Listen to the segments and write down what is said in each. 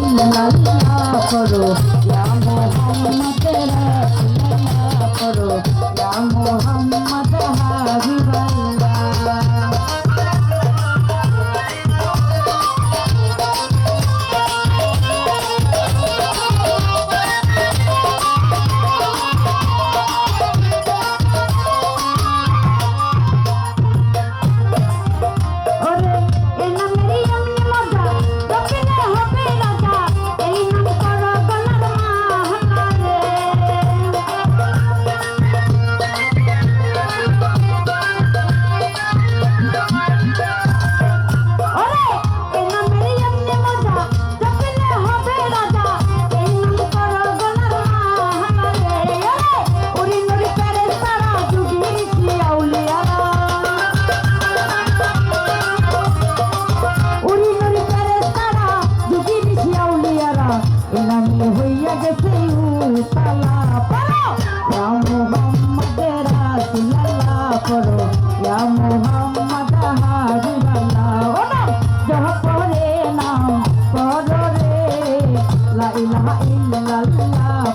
ইল্লাল্লাহ করো ইয়া মুহাম্মদ রাসূলুল্লাহ করো ইয়া মুহাম্মদ হাবিবাল্লাহ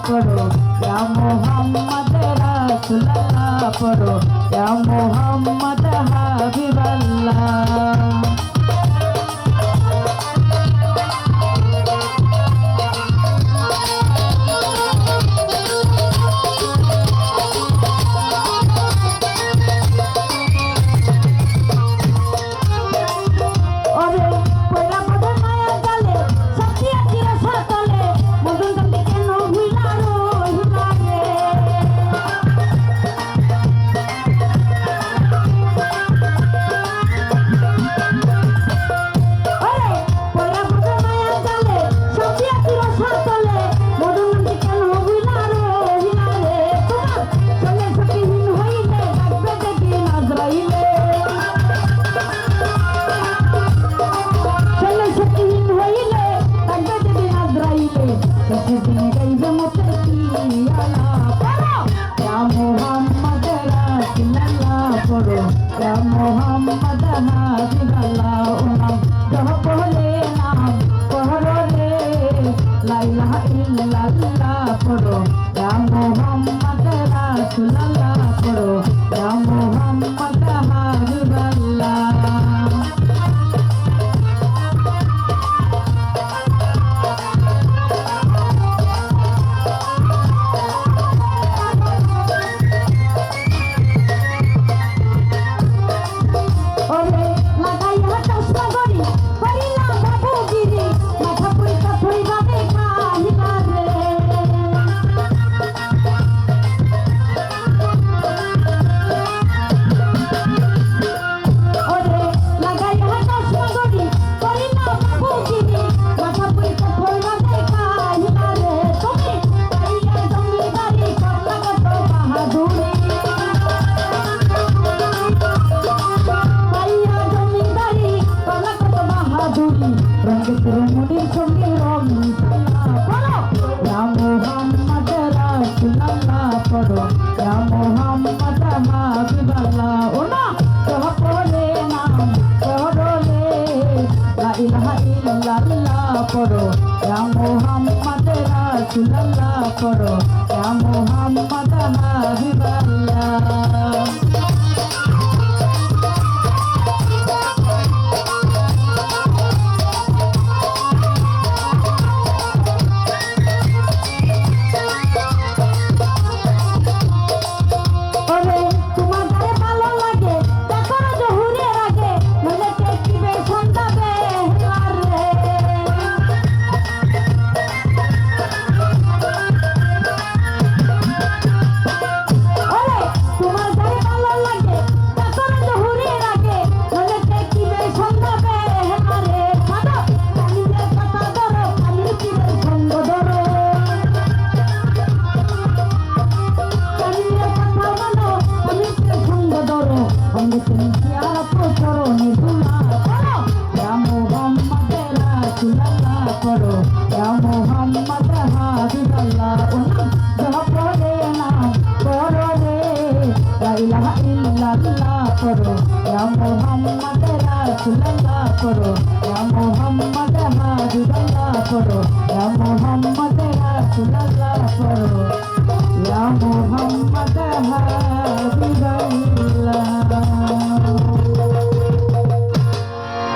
পড়ো ইয়া মুহাম্মদ রাসূলুল্লাহ পড়ো ইয়া মুহাম্মদ হাবিবাল্লাহ Ya Muhammad Habiballah Unam Jaha Pole Naam Pahore La ilaha illallah Poro Ya Muhammad Rasulullah Poro Ya Muhammad Habiballah Poro Ya Muhammad Rasulullah Poro Ya Muhammad Habiballah Ya Muhammad Habiballah Unam Jaha Pole Naam Pahore La ilaha illallah Poro Ya Muhammad Rasulullah Poro Ya Muhammad হাবিবাল্লাহ পড়ো ইয়া মুহাম্মদ রাসূলুল্লাহ